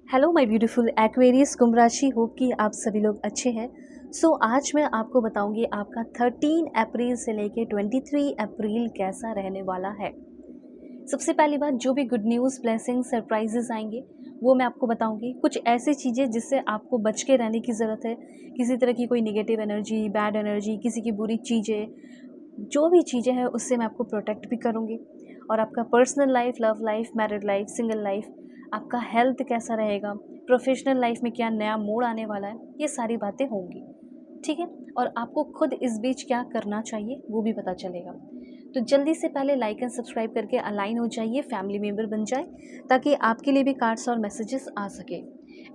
Hello my beautiful Aquarius कुंभ राशि, hope कि आप सभी लोग अच्छे हैं। आज मैं आपको बताऊंगी आपका 13 अप्रैल से लेके 23 अप्रैल कैसा रहने वाला है। सबसे पहली बात, जो भी गुड न्यूज़, ब्लेसिंग, सरप्राइजेस आएंगे वो मैं आपको बताऊंगी। कुछ ऐसी चीज़ें जिससे आपको बच के रहने की ज़रूरत है। किसी तरह की कोई निगेटिव एनर्जी, बैड एनर्जी, किसी की बुरी चीज़ें, जो भी चीज़ें हैं उससे मैं आपको प्रोटेक्ट भी करूँगी। और आपका personal life, love life, married life, single life, आपका हेल्थ कैसा रहेगा, प्रोफेशनल लाइफ में क्या नया मोड़ आने वाला है, ये सारी बातें होंगी। ठीक है। और आपको खुद इस बीच क्या करना चाहिए वो भी पता चलेगा। तो जल्दी से पहले लाइक एंड सब्सक्राइब करके अलाइन हो जाइए, फैमिली मेम्बर बन जाए, ताकि आपके लिए भी कार्ड्स और मैसेजेस आ सके।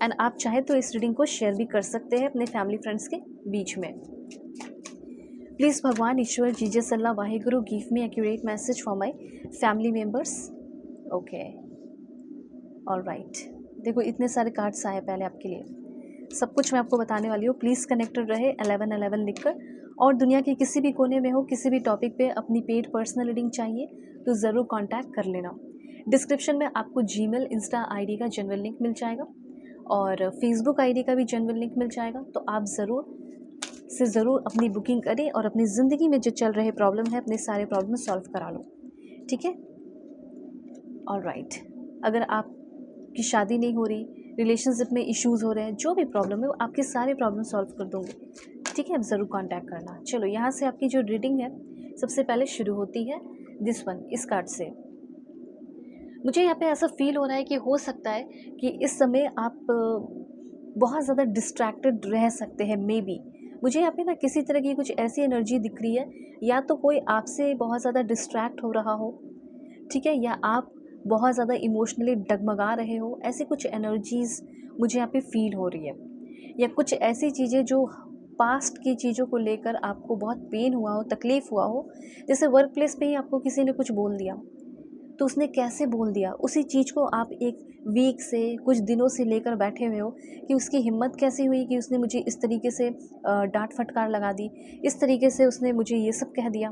एंड आप चाहे तो इस रीडिंग को शेयर भी कर सकते हैं अपने फैमिली फ्रेंड्स के बीच में। प्लीज़ भगवान, ईश्वर, जीजस, अल्लाह, Waheguru, give me accurate message for my family members. Okay, alright. देखो इतने सारे कार्ड्स आए पहले आपके लिए, सब कुछ मैं आपको बताने वाली हूँ। प्लीज़ कनेक्टेड रहे 1111 लिखकर। और दुनिया के किसी भी कोने में हो, किसी भी टॉपिक पे अपनी पेड पर्सनल रीडिंग चाहिए तो ज़रूर कांटेक्ट कर लेना। डिस्क्रिप्शन में आपको जीमेल, इंस्टा आईडी का जनरल लिंक मिल जाएगा और फेसबुक आईडी का भी जनरल लिंक मिल जाएगा। तो आप ज़रूर अपनी बुकिंग करें और अपनी ज़िंदगी में जो चल रहे प्रॉब्लम है, अपने सारे प्रॉब्लम सॉल्व करा लो। ठीक है, ऑलराइट। अगर आपकी शादी नहीं हो रही, रिलेशनशिप में इश्यूज़ हो रहे हैं, जो भी प्रॉब्लम है वो आपके सारे प्रॉब्लम सॉल्व कर दूँगी। ठीक है, अब ज़रूर कांटेक्ट करना। चलो यहाँ से आपकी जो रीडिंग है सबसे पहले शुरू होती है दिस वन, इस कार्ड से। मुझे यहाँ पे ऐसा फील हो रहा है कि हो सकता है कि इस समय आप बहुत ज़्यादा डिस्ट्रैक्टेड रह सकते हैं। मे बी मुझे यहाँ पे ना किसी तरह की कुछ ऐसी एनर्जी दिख रही है, या तो कोई आपसे बहुत ज़्यादा डिस्ट्रैक्ट हो रहा हो, ठीक है, या आप बहुत ज़्यादा इमोशनली डगमगा रहे हो। ऐसी कुछ एनर्जीज़ मुझे यहाँ पे फील हो रही है, या कुछ ऐसी चीज़ें जो पास्ट की चीज़ों को लेकर आपको बहुत पेन हुआ हो, तकलीफ़ हुआ हो। जैसे वर्क प्लेस पे ही आपको किसी ने कुछ बोल दिया, तो उसने कैसे बोल दिया, उसी चीज़ को आप एक वीक से, कुछ दिनों से लेकर बैठे हुए हो कि उसकी हिम्मत कैसे हुई कि उसने मुझे इस तरीके से डांट फटकार लगा दी, इस तरीके से उसने मुझे ये सब कह दिया।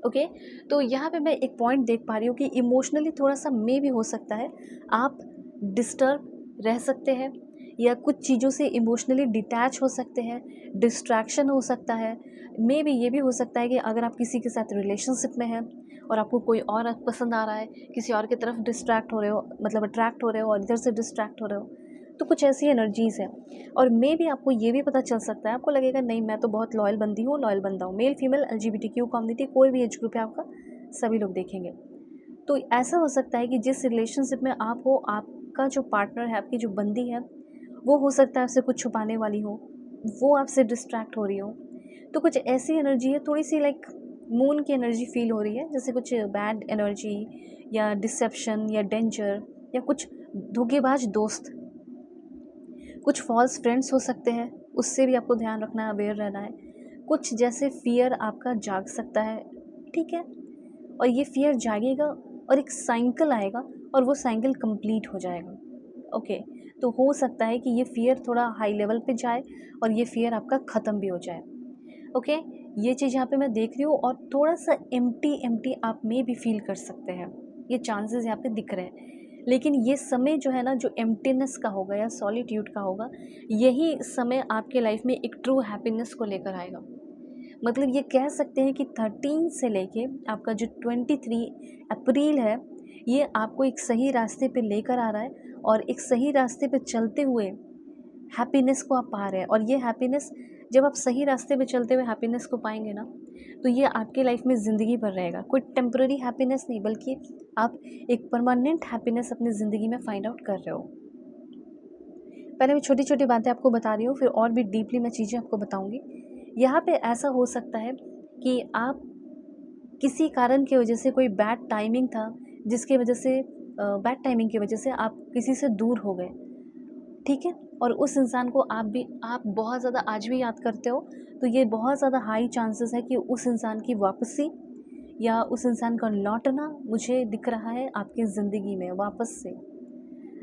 ओके, तो यहाँ पे मैं एक पॉइंट देख पा रही हूँ कि इमोशनली थोड़ा सा मे भी हो सकता है आप डिस्टर्ब रह सकते हैं, या कुछ चीज़ों से इमोशनली डिटैच हो सकते हैं, डिस्ट्रैक्शन हो सकता है। मे भी ये भी हो सकता है कि अगर आप किसी के साथ रिलेशनशिप में हैं और आपको कोई और पसंद आ रहा है, किसी और की तरफ डिस्ट्रैक्ट हो रहे हो, मतलब अट्रैक्ट हो रहे हो और इधर से डिस्ट्रैक्ट हो रहे हो, तो कुछ ऐसी एनर्जीज़ हैं। और मे भी आपको ये भी पता चल सकता है, आपको लगेगा नहीं मैं तो बहुत लॉयल बंदी हूँ, लॉयल बंदा हूँ। मेल, फीमेल, LGBTQ कम्युनिटी, कोई भी एज ग्रुप है आपका, सभी लोग देखेंगे। तो ऐसा हो सकता है कि जिस रिलेशनशिप में आप हो, आपका जो पार्टनर है, आपकी जो बंदी है, वो हो सकता है आपसे कुछ छुपाने वाली हो, वो आपसे डिस्ट्रैक्ट हो रही हो। तो कुछ ऐसी एनर्जी है, थोड़ी सी लाइक मून की एनर्जी फील हो रही है, जैसे कुछ बैड एनर्जी या डिसेप्शन या डेंजर, या कुछ धोखेबाज दोस्त, कुछ फॉल्स फ्रेंड्स हो सकते हैं, उससे भी आपको ध्यान रखना है, अवेयर रहना है। कुछ जैसे फियर आपका जाग सकता है, ठीक है, और ये फियर जागेगा और एक साइकिल आएगा और वो साइकिल कंप्लीट हो जाएगा। ओके, तो हो सकता है कि ये फियर थोड़ा हाई लेवल पे जाए और ये फियर आपका ख़त्म भी हो जाए। ओके, ये चीज़ यहाँ पे मैं देख रही हूँ, और थोड़ा सा एम्प्टी एम्प्टी आप में भी फील कर सकते हैं, ये चांसेस यहाँ पे दिख रहे हैं। लेकिन ये समय जो है ना, जो एम्प्टीनेस का होगा या सॉलिट्यूड का होगा, यही समय आपके लाइफ में एक ट्रू हैप्पीनेस को लेकर आएगा। मतलब ये कह सकते हैं कि 13 से लेके आपका जो 23 अप्रैल है, ये आपको एक सही रास्ते पे लेकर आ रहा है, और एक सही रास्ते पे चलते हुए हैप्पीनेस को आप पा रहे हैं। और ये हैप्पीनेस, जब आप सही रास्ते पे चलते हुए हैप्पीनेस को पाएंगे ना, तो ये आपके लाइफ में ज़िंदगी भर रहेगा। कोई टेम्पररी हैप्पीनेस नहीं, बल्कि आप एक परमानेंट हैप्पीनेस अपनी ज़िंदगी में फाइंड आउट कर रहे हो। पहले मैं छोटी छोटी बातें आपको बता रही हूँ, फिर और भी डीपली मैं चीज़ें आपको बताऊँगी। यहाँ पे ऐसा हो सकता है कि आप किसी कारण की वजह से, कोई बैड टाइमिंग था जिसकी वजह से, बैड टाइमिंग की वजह से आप किसी से दूर हो गए, ठीक है, और उस इंसान को आप बहुत ज़्यादा आज भी याद करते हो। तो ये बहुत ज़्यादा हाई चांसेस है कि उस इंसान की वापसी या उस इंसान का लौटना मुझे दिख रहा है आपकी ज़िंदगी में वापस से।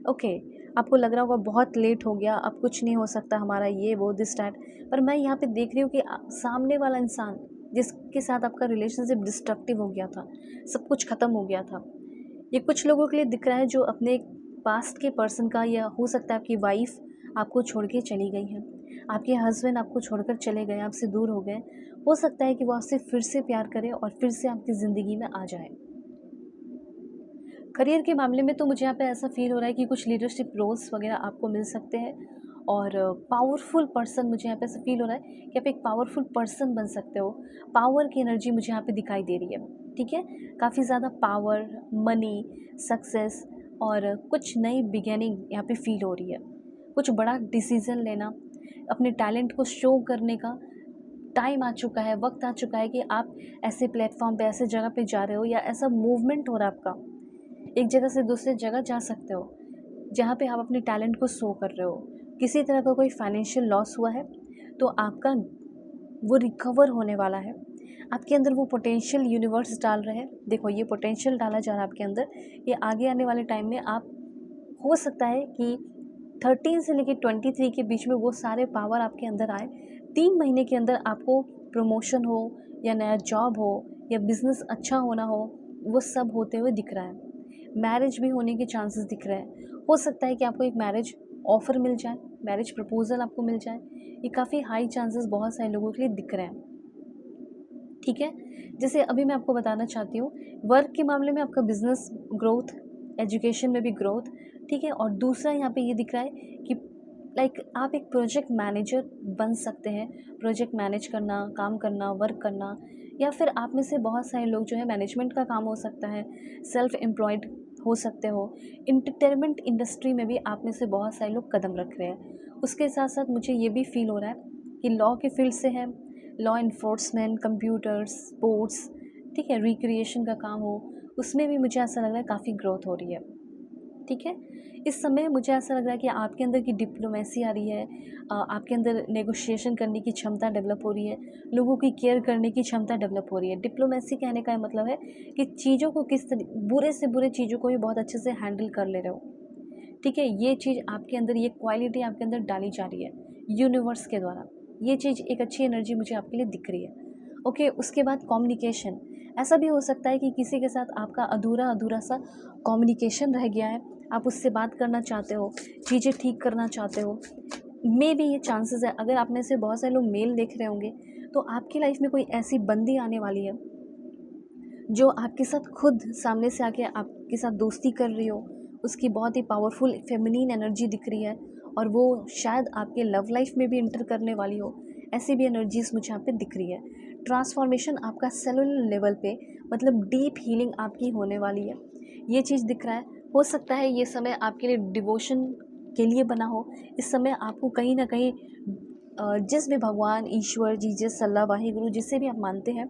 ओके, आपको लग रहा होगा बहुत लेट हो गया, अब कुछ नहीं हो सकता हमारा, ये वो दिस डैट, पर मैं यहाँ पे देख रही हूँ कि सामने वाला इंसान जिसके साथ आपका रिलेशनशिप डिस्ट्रक्टिव हो गया था, सब कुछ ख़त्म हो गया था, ये कुछ लोगों के लिए दिख रहा है जो अपने पास्ट के पर्सन का, या हो सकता है आपकी वाइफ आपको छोड़ के चली गई है, आपके हस्बैंड आपको छोड़कर चले गए, आपसे दूर हो गए। हो सकता है कि वो आपसे फिर से प्यार करे और फिर से आपकी ज़िंदगी में आ जाए। करियर के मामले में तो मुझे यहाँ पे ऐसा फील हो रहा है कि कुछ लीडरशिप रोल्स वगैरह आपको मिल सकते हैं, और पावरफुल पर्सन, मुझे यहाँ पे ऐसा फील हो रहा है कि आप एक पावरफुल पर्सन बन सकते हो। पावर की एनर्जी मुझे यहाँ पे दिखाई दे रही है, ठीक है। काफ़ी ज़्यादा पावर, मनी, सक्सेस और कुछ नई बिगेनिंग यहाँ पे फील हो रही है। कुछ बड़ा डिसीज़न लेना, अपने टैलेंट को शो करने का टाइम आ चुका है, वक्त आ चुका है कि आप ऐसे प्लेटफॉर्म पे, ऐसे जगह पे जा रहे हो, या ऐसा मूवमेंट हो रहा है आपका, एक जगह से दूसरे जगह जा सकते हो जहाँ पे आप अपने टैलेंट को शो कर रहे हो। किसी तरह का कोई फाइनेंशियल लॉस हुआ है तो आपका वो रिकवर होने वाला है। आपके अंदर वो पोटेंशियल यूनिवर्स डाल रहे हैं। देखो, ये पोटेंशियल डाला जा रहा है आपके अंदर, ये आगे आने वाले टाइम में आप, हो सकता है कि 13 से लेकर 23 के बीच में वो सारे पावर आपके अंदर आए। 3 महीने के अंदर आपको प्रमोशन हो, या नया जॉब हो, या बिज़नेस अच्छा होना हो, वो सब होते हुए दिख रहा है। मैरिज भी होने के चांसेस दिख रहे हैं। हो सकता है कि आपको एक मैरिज ऑफ़र मिल जाए, मैरिज प्रपोज़ल आपको मिल जाए। ये काफ़ी हाई चांसेस बहुत सारे लोगों के लिए दिख रहे हैं, ठीक है। जैसे अभी मैं आपको बताना चाहती हूँ, वर्क के मामले में आपका बिजनेस ग्रोथ, एजुकेशन में भी ग्रोथ, ठीक है। और दूसरा यहाँ पे ये दिख रहा है कि लाइक आप एक प्रोजेक्ट मैनेजर बन सकते हैं। प्रोजेक्ट मैनेज करना, काम करना, वर्क करना, या फिर आप में से बहुत सारे लोग जो है मैनेजमेंट का काम हो सकता है, सेल्फ एम्प्लॉयड हो सकते हो। इंटरटेनमेंट इंडस्ट्री में भी आप में से बहुत सारे लोग कदम रख रहे हैं। उसके साथ साथ मुझे ये भी फील हो रहा है कि लॉ के फील्ड से है, लॉ इन्फोर्समेंट, कंप्यूटर्स, स्पोर्ट्स, ठीक है, रिक्रिएशन का काम हो, उसमें भी मुझे ऐसा लग रहा है काफ़ी ग्रोथ हो रही है, ठीक है। इस समय मुझे ऐसा लग रहा है कि आपके अंदर की डिप्लोमेसी आ रही है, आपके अंदर नेगोशिएशन करने की क्षमता डेवलप हो रही है, लोगों की केयर करने की क्षमता डेवलप हो रही है। डिप्लोमेसी कहने का मतलब है कि चीज़ों को किस बुरे से बुरे चीज़ों को भी बहुत अच्छे से हैंडल कर ले रहे हो, ठीक है। ये चीज़ आपके अंदर, ये क्वालिटी आपके अंदर डाली जा रही है यूनिवर्स के द्वारा। ये चीज़, एक अच्छी एनर्जी मुझे आपके लिए दिख रही है, ओके। उसके बाद कम्युनिकेशन, ऐसा भी हो सकता है कि किसी के साथ आपका अधूरा अधूरा सा कम्युनिकेशन रह गया है, आप उससे बात करना चाहते हो, चीज़ें ठीक करना चाहते हो। मे भी ये चांसेस है, अगर आप में से बहुत सारे लोग मेल देख रहे होंगे तो आपकी लाइफ में कोई ऐसी बंदी आने वाली है जो आपके साथ खुद सामने से आके आपके साथ दोस्ती कर रही हो। उसकी बहुत ही पावरफुल फेमिनिन एनर्जी दिख रही है, और वो शायद आपके लव लाइफ में भी इंटर करने वाली हो। ऐसी भी एनर्जीज मुझे यहाँ पे दिख रही है। ट्रांसफॉर्मेशन आपका सेलुलर लेवल पे, मतलब डीप हीलिंग आपकी होने वाली है, ये चीज़ दिख रहा है। हो सकता है ये समय आपके लिए डिवोशन के लिए बना हो। इस समय आपको कहीं ना कहीं जिस भी भगवान, ईश्वर, जीसस, अल्लाह, वाहिगुरु, जिसे भी आप मानते हैं,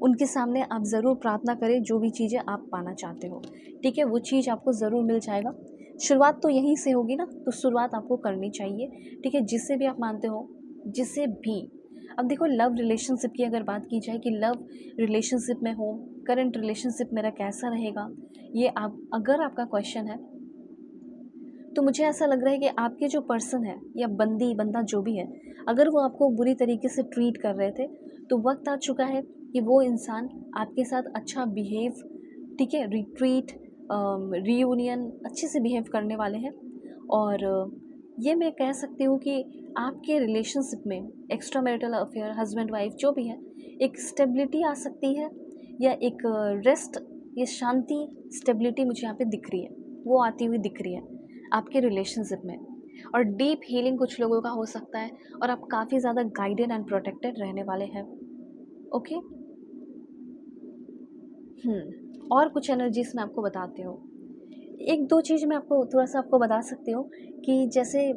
उनके सामने आप ज़रूर प्रार्थना करें जो भी चीज़ें आप पाना चाहते हो, ठीक है। वो चीज़ आपको ज़रूर मिल जाएगा। शुरुआत तो यहीं से होगी ना, तो शुरुआत आपको करनी चाहिए, ठीक है, जिससे भी आप मानते हो, जिससे भी। अब देखो, लव रिलेशनशिप की अगर बात की जाए कि लव रिलेशनशिप में हो, करंट रिलेशनशिप मेरा कैसा रहेगा, ये आप, अगर आपका क्वेश्चन है, तो मुझे ऐसा लग रहा है कि आपके जो पर्सन है, या बंदी बंदा जो भी है, अगर वो आपको बुरी तरीके से ट्रीट कर रहे थे, तो वक्त आ चुका है कि वो इंसान आपके साथ अच्छा बिहेव, ठीक है, रिट्रीट, रीयूनियन अच्छे से बिहेव करने वाले हैं। और ये मैं कह सकती हूँ कि आपके रिलेशनशिप में, extra marital affair, husband wife जो भी है, एक स्टेबिलिटी आ सकती है, या एक रेस्ट, ये शांति, स्टेबिलिटी मुझे यहाँ पे दिख रही है, वो आती हुई दिख रही है आपके रिलेशनशिप में। और डीप हीलिंग कुछ लोगों का हो सकता है, और आप काफ़ी ज़्यादा गाइडेड एंड प्रोटेक्टेड रहने वाले हैं, ओके। और कुछ एनर्जीज मैं आपको बताती हूँ। एक दो चीज़ मैं आपको थोड़ा सा आपको बता सकती हूँ कि जैसे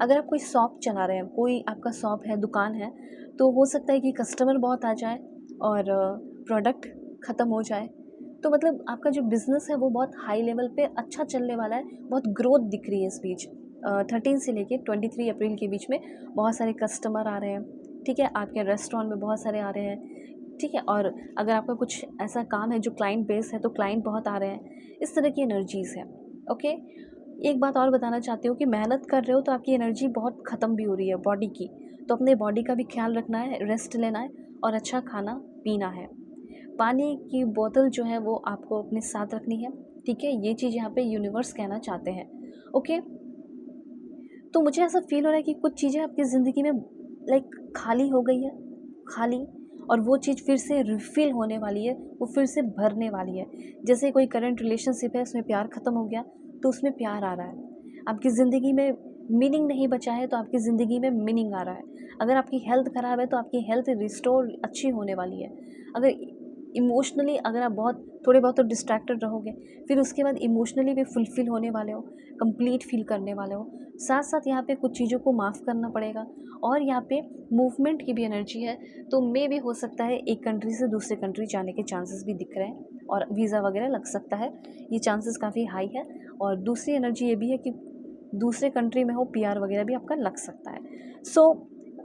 अगर आप कोई शॉप चला रहे हैं, कोई आपका शॉप है, दुकान है, तो हो सकता है कि कस्टमर बहुत आ जाए और प्रोडक्ट ख़त्म हो जाए। तो मतलब आपका जो बिज़नेस है वो बहुत हाई लेवल पे अच्छा चलने वाला है, बहुत ग्रोथ दिख रही है इस बीच। 13 से लेके 23 अप्रैल के बीच में बहुत सारे कस्टमर आ रहे हैं, ठीक है, आपके रेस्टोरेंट में बहुत सारे आ रहे हैं, ठीक है। और अगर आपका कुछ ऐसा काम है जो क्लाइंट बेस है, तो क्लाइंट बहुत आ रहे हैं, इस तरह की एनर्जीज़ है, ओके। एक बात और बताना चाहती हूँ कि मेहनत कर रहे हो तो आपकी एनर्जी बहुत ख़त्म भी हो रही है बॉडी की, तो अपने बॉडी का भी ख्याल रखना है, रेस्ट लेना है, और अच्छा खाना पीना है। पानी की बोतल जो है वो आपको अपने साथ रखनी है, ठीक है, ये चीज़ यहाँ पे यूनिवर्स कहना चाहते हैं। ओके, तो मुझे ऐसा फील हो रहा है कि कुछ चीज़ें आपकी ज़िंदगी में लाइक खाली हो गई है, खाली, और वो चीज़ फिर से रिफ़िल होने वाली है, वो फिर से भरने वाली है। जैसे कोई करंट रिलेशनशिप है, उसमें प्यार ख़त्म हो गया तो उसमें प्यार आ रहा है। आपकी ज़िंदगी में मीनिंग नहीं बचा है तो आपकी ज़िंदगी में मीनिंग आ रहा है। अगर आपकी हेल्थ ख़राब है तो आपकी हेल्थ रिस्टोर अच्छी होने वाली है। अगर इमोशनली अगर आप थोड़े बहुत तो डिस्ट्रैक्टेड रहोगे, फिर उसके बाद इमोशनली भी फुलफ़िल होने वाले हो, कंप्लीट फ़ील करने वाले हो। साथ साथ यहाँ पे कुछ चीज़ों को माफ़ करना पड़ेगा, और यहाँ पे मूवमेंट की भी एनर्जी है, तो मे भी हो सकता है एक कंट्री से दूसरे कंट्री जाने के चांसेस भी दिख रहे हैं, और वीज़ा वगैरह लग सकता है, ये चांसेस काफ़ी हाई है। और दूसरी एनर्जी ये भी है कि दूसरे कंट्री में हो, पीआर वगैरह भी आपका लग सकता है। सो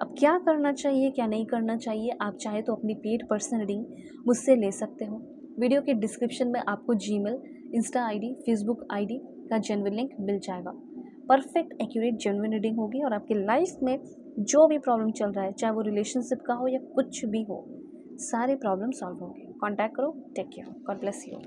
अब क्या करना चाहिए, क्या नहीं करना चाहिए, आप चाहे तो अपनी पेड पर्सनल रीडिंग मुझसे ले सकते हो। वीडियो के डिस्क्रिप्शन में आपको Gmail, Insta ID, Facebook ID का जेन्युइन लिंक मिल जाएगा। परफेक्ट एक्यूरेट जेन्युइन रीडिंग होगी, और आपकी लाइफ में जो भी प्रॉब्लम चल रहा है, चाहे वो रिलेशनशिप का हो या कुछ भी हो, सारे प्रॉब्लम सॉल्व होंगे। कॉन्टैक्ट करो। Take care. God bless you.